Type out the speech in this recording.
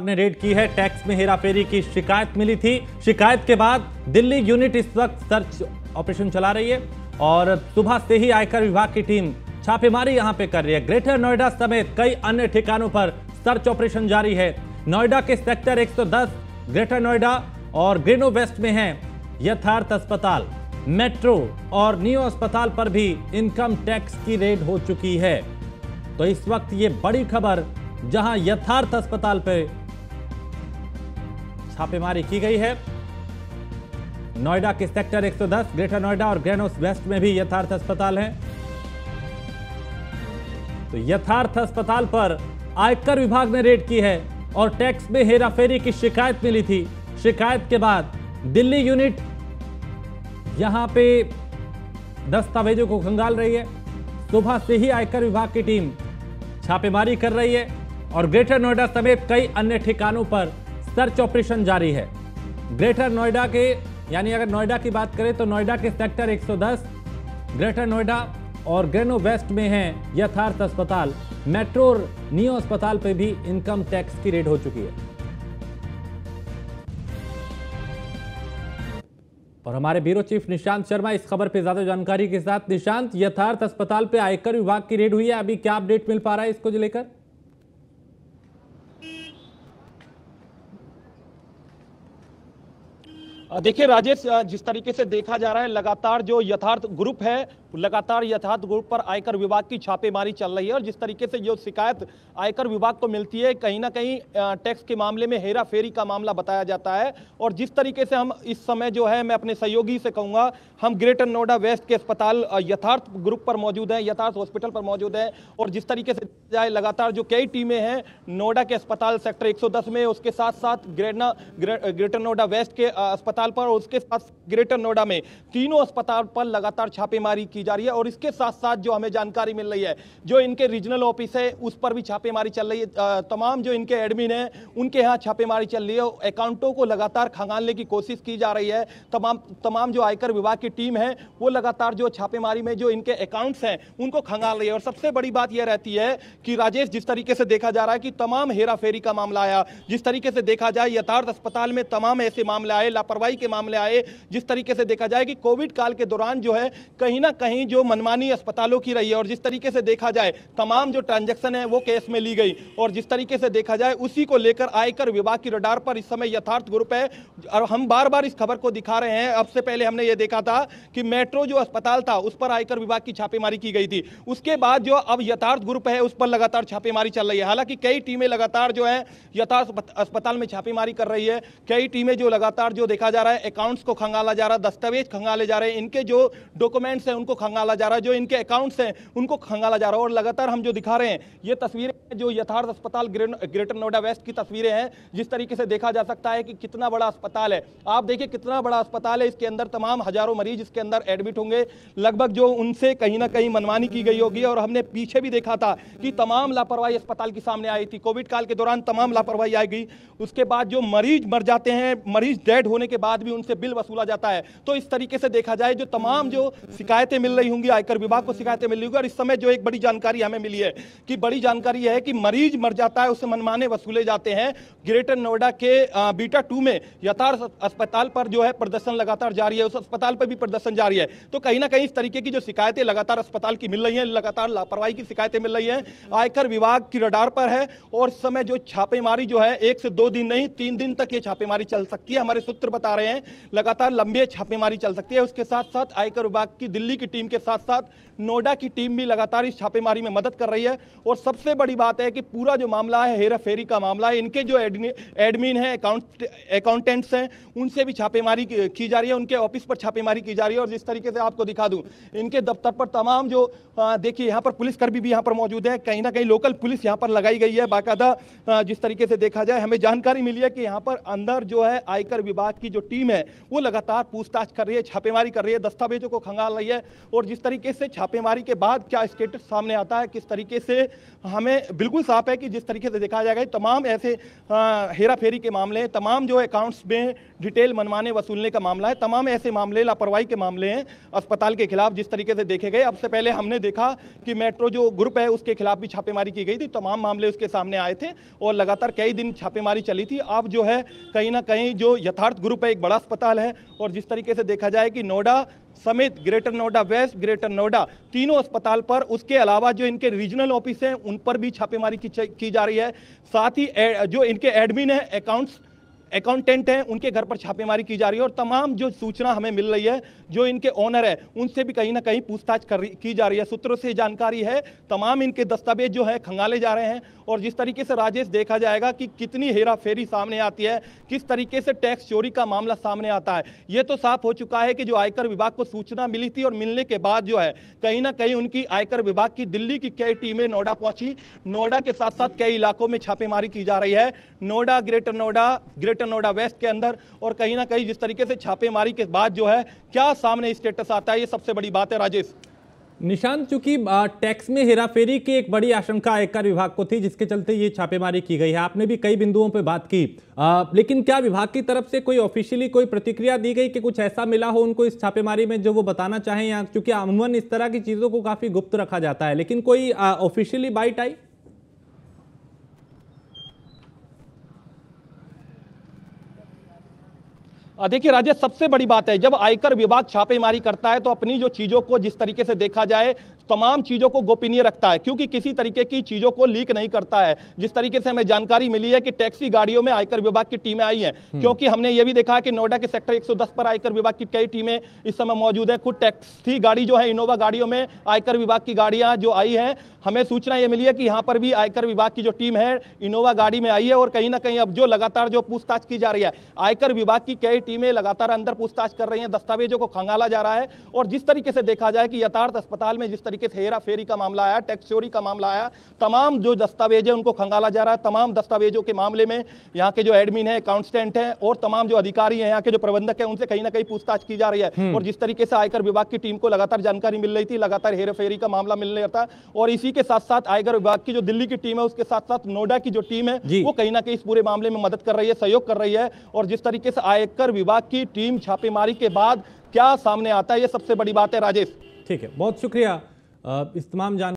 ने रेड की है। टैक्स में हेराफेरी की शिकायत मिली थी। शिकायत के बाद दिल्ली यूनिट इस वक्त सर्च ऑपरेशन चला रही है और सुबह से ही आयकर विभाग की टीम छापेमारी यहां पे कर रही है। ग्रेटर नोएडा समेत कई अन्य ठिकानों पर सर्च ऑपरेशन जारी है। नोएडा के सेक्टर 110, ग्रेटर नोएडा और ग्रीनो वेस्ट में है यथार्थ अस्पताल, मेट्रो और नियो अस्पताल पर भी इनकम टैक्स की रेड हो चुकी है। तो इस वक्त ये बड़ी खबर, जहां यथार्थ अस्पताल पर छापेमारी की गई है। नोएडा के सेक्टर 110, ग्रेटर नोएडा और ग्रीनो वेस्ट में भी यथार्थ अस्पताल है। तो यथार्थ अस्पताल पर आयकर विभाग ने रेड की है और टैक्स में हेराफेरी की शिकायत मिली थी। शिकायत के बाद दिल्ली यूनिट यहां पे दस्तावेजों को खंगाल रही है। सुबह से ही आयकर विभाग की टीम छापेमारी कर रही है और ग्रेटर नोएडा समेत कई अन्य ठिकानों पर सर्च ऑपरेशन जारी है। ग्रेटर नोएडा के, यानी अगर नोएडा की बात करें तो नोएडा के सेक्टर 110, ग्रेटर नोएडा और ग्रीनो वेस्ट में है यथार्थ अस्पताल, मेट्रो और नियो अस्पताल पर भी इनकम टैक्स की रेड हो चुकी है। और हमारे ब्यूरो चीफ निशांत शर्मा इस खबर पे ज्यादा जानकारी के साथ। निशांत, यथार्थ अस्पताल पे आयकर विभाग की रेड हुई है, अभी क्या अपडेट मिल पा रहा है इसको लेकर? देखिए राजेश, जिस तरीके से देखा जा रहा है, लगातार जो यथार्थ ग्रुप है, लगातार यथार्थ ग्रुप पर आयकर विभाग की छापेमारी चल रही है। और जिस तरीके से जो शिकायत आयकर विभाग को मिलती है, कहीं ना कहीं टैक्स के मामले में हेरा फेरी का मामला बताया जाता है। और जिस तरीके से हम इस समय जो है, मैं अपने सहयोगी से कहूँगा, हम ग्रेटर नोएडा वेस्ट के अस्पताल यथार्थ ग्रुप पर मौजूद हैं, यथार्थ हॉस्पिटल पर मौजूद हैं। और जिस तरीके से जाए, लगातार जो कई टीमें हैं नोएडा के अस्पताल सेक्टर 110 में, उसके साथ साथ ग्रेटर नोएडा वेस्ट के अस्पताल पर, उसके साथ ग्रेटर नोएडा में, तीनों अस्पताल पर लगातार छापेमारी की जा रही है। और इसके साथ साथ जो हमें जानकारी मिल रही है, जो इनके रीजनल ऑफिस है उस पर भी छापेमारी चल रही है। तमाम जो इनके एडमिन है उनके यहाँ छापेमारी चल रही है। अकाउंटों को लगातार खंगालने की कोशिश की जा रही है। तमाम जो आयकर विभाग की टीम है वो लगातार जो छापेमारी में जो इनके अकाउंट्स हैं उनको खंगाल रही है। और सबसे बड़ी बात यह रहती है कि राजेश, जिस तरीके से देखा जा रहा है कि तमाम हेरा फेरी का मामला आया, जिस तरीके से देखा जाए यथार्थ अस्पताल में तमाम ऐसे मामले आए, लापरवाही के मामले आए। जिस तरीके से देखा जाए कि कोविड काल के दौरान जो है कहीं ना कहीं जो मनमानी अस्पतालों की रही है, और जिस तरीके से देखा जाए तमाम जो ट्रांजैक्शन है वो केस में ली गई। और जिस तरीके से देखा जाए उसी को लेकर आयकर विभाग की रडार पर इस समय यथार्थ ग्रुप है। और हम बार बार इस खबर को दिखा रहे हैं। अब से पहले हमने ये देखा था कि मेट्रो जो अस्पताल था उस पर आयकर विभाग की छापेमारी की गई थी। उसके बाद जो अब यथार्थ ग्रुप है उस पर लगातार छापेमारी चल रही है। हालांकि कई टीमें लगातार जो है यथार्थ अस्पताल में छापेमारी कर रही है। कई टीमें जो लगातार जो देखा जा रहा है अकाउंट्स को खंगाला जा रहा है, दस्तावेज खंगाले जा रहे हैं, इनके जो डॉक्यूमेंट्स हैं उनको खंगाला जा रहा है, जो इनके अकाउंट्स हैं उनको खंगाला जा रहा है। और लगातार हम जो दिखा रहे हैं ये तस्वीरें जो यथार्थ अस्पताल ग्रेटर नोएडा वेस्ट की तस्वीरें हैं। जिस तरीके से देखा जा सकता है कि कितना बड़ा अस्पताल है। आप देखिए कितना बड़ा अस्पताल है, इसके अंदर तमाम हजारों मरीज इसके अंदर एडमिट होंगे। लगभग जो उनसे कहीं ना कहीं मनमानी की गई होगी। और हमने पीछे भी देखा था कि तमाम लापरवाही अस्पताल के सामने आई थी। कोविड काल के दौरान तमाम लापरवाही आई गई। उसके बाद जो मरीज मर जाते हैं, मरीज डेड होने के बाद भी उनसे बिल वसूला जाता है। तो इस तरीके से देखा जाए जो तमाम जो शिकायतें मिल रही होंगी, आयकर विभाग को शिकायतें मिल रही होंगी। और इस समय जो एक बड़ी जानकारी हमें मिली है कि बड़ी जानकारी है कि मरीज मर जाता है, उससे मनमाने वसूले जाते हैं। ग्रेटर नोएडा के बीटा 2 में यथार्थ अस्पताल पर जो है प्रदर्शन लगातार जारी है, उस अस्पताल पर भी प्रदर्शन जारी है। तो कहीं ना कहीं इस तरीके की जो शिकायतें लगातार अस्पताल की मिल रही हैं, लगातार लापरवाही की शिकायतें मिल रही हैं, आयकर विभाग की रडार पर है। और इस समय जो छापेमारी जो है 1 से 2 दिन नहीं 3 दिन तक ये छापेमारी चल सकती है। हमारे सूत्र बता रहे हैं लगातार लंबी छापेमारी चल सकती है। उसके साथ साथ आयकर विभाग की दिल्ली की टीम के साथ साथ नोएडा की टीम भी लगातार इस छापेमारी में मदद कर रही है। और सबसे बड़ी बात है कि पूरा जो मामला है हेरा फेरी का मामला है। इनके जो एडमिन हैं, अकाउंटेंट्स हैं, उनसे भी छापेमारी की जा रही है, उनके ऑफिस पर छापेमारी की जा रही है। और जिस तरीके से आपको दिखा दूं, इनके दफ्तर पर तमाम जो देखिए यहाँ पर पुलिसकर्मी भी यहाँ पर मौजूद है। कहीं ना कहीं लोकल पुलिस यहाँ पर लगाई गई है बाकायदा। जिस तरीके से देखा जाए हमें जानकारी मिली है कि यहाँ पर अंदर जो है आयकर विभाग की जो टीम है वो लगातार पूछताछ कर रही है, छापेमारी कर रही है, दस्तावेजों को खंगाल रही है। और जिस तरीके से छापेमारी के बाद क्या स्टेटस सामने आता है, किस तरीके से, हमें बिल्कुल साफ है कि जिस तरीके से देखा जाएगा तमाम ऐसे हेरा फेरी के मामले, तमाम जो अकाउंट्स में डिटेल मनवाने वसूलने का मामला है, तमाम ऐसे मामले लापरवाही के मामले हैं अस्पताल के खिलाफ जिस तरीके से देखे गए। अब से पहले हमने देखा कि मेट्रो जो ग्रुप है उसके खिलाफ भी छापेमारी की गई थी, तमाम मामले उसके सामने आए थे और लगातार कई दिन छापेमारी चली थी। अब जो है कहीं ना कहीं जो यथार्थ ग्रुप है एक बड़ा अस्पताल है और जिस तरीके से देखा जाए कि नोएडा समेत Greater Noida west, Greater Noida तीनों अस्पताल पर, उसके अलावा जो इनके रीजनल ऑफिस हैं उन पर भी छापेमारी की जा रही है। साथ ही जो इनके एडमिन है, अकाउंटेंट हैं, उनके घर पर छापेमारी की जा रही है और तमाम जो सूचना हमें मिल रही है जो इनके ओनर है उनसे भी कहीं ना कहीं पूछताछ की जा रही है। सूत्रों से जानकारी है तमाम इनके दस्तावेज जो है खंगाले जा रहे हैं और जिस तरीके से राजेश देखा जाएगा कि कितनी हेरा फेरी सामने आती है, किस तरीके से टैक्स चोरी का मामला सामने आता है। ये तो साफ हो चुका है कि जो आयकर विभाग को सूचना मिली थी और मिलने के बाद जो है कहीं ना कहीं उनकी आयकर विभाग की दिल्ली की कई टीमें नोएडा पहुंची। नोएडा के साथ साथ कई इलाकों में छापेमारी की जा रही है, नोएडा, ग्रेटर नोएडा वेस्ट के अंदर, और कहीं ना कहीं जिस तरीके से छापेमारी के बाद जो है क्या सामने स्टेटस आता है, ये सबसे बड़ी बात है राजेश। निशांत, चूंकि टैक्स में हेराफेरी की एक बड़ी आशंका आयकर विभाग को थी जिसके चलते ये छापेमारी की गई है, आपने भी कई बिंदुओं पे बात की, लेकिन क्या विभाग की तरफ से कोई ऑफिशियली कोई प्रतिक्रिया दी गई कि कुछ ऐसा मिला हो उनको इस छापेमारी में जो वो बताना चाहें, या क्योंकि अमूमन इस तरह की चीजों को काफी गुप्त रखा जाता है, लेकिन कोई ऑफिशियली बाइट आई? देखिए राजेश, सबसे बड़ी बात है जब आयकर विभाग छापेमारी करता है तो अपनी जो चीजों को जिस तरीके से देखा जाए तमाम चीजों को गोपनीय रखता है, क्योंकि किसी तरीके की चीजों को लीक नहीं करता है। जिस तरीके से हमें जानकारी मिली है कि टैक्सी गाड़ियों में आयकर विभाग की टीमें आई हैं, क्योंकि हमने ये भी देखा है कि नोएडा के सेक्टर 110 पर आयकर विभाग की कई टीमें इस समय मौजूद है। खुद टैक्सी गाड़ी जो है, इनोवा गाड़ियों में आयकर विभाग की गाड़ियां जो आई हैं, हमें सूचना ये मिली है कि यहाँ पर भी आयकर विभाग की जो टीम है इनोवा गाड़ी में आई है और कहीं ना कहीं अब जो लगातार जो पूछताछ की जा रही है, आयकर विभाग की कई टीमें लगातार अंदर पूछताछ कर रही हैं, दस्तावेजों को खंगाला जा रहा है। और जिस तरीके से देखा जाए कि यथार्थ अस्पताल में जिस तरीके से हेरा फेरी का मामला आया, टैक्स चोरी का मामला आया, तमाम जो दस्तावेज है उनको खंगाला जा रहा है। तमाम दस्तावेजों के मामले में यहाँ के जो एडमिन है, अकाउंटेंट है और तमाम जो अधिकारी हैं, यहाँ के जो प्रबंधक है, उनसे कहीं ना कहीं पूछताछ की जा रही है। और जिस तरीके से आयकर विभाग की टीम को लगातार जानकारी मिल रही थी, लगातार हेरा फेरी का मामला मिल रहा था, और इसी के साथ साथ आयकर विभाग की जो दिल्ली की टीम है उसके साथ साथ नोएडा की जो टीम है वो कहीं ना कहीं इस पूरे मामले में मदद कर रही है, सहयोग कर रही है। और जिस तरीके से आयकर विभाग की टीम छापेमारी के बाद क्या सामने आता है, ये सबसे बड़ी बात है राजेश। ठीक है, बहुत शुक्रिया इस तमाम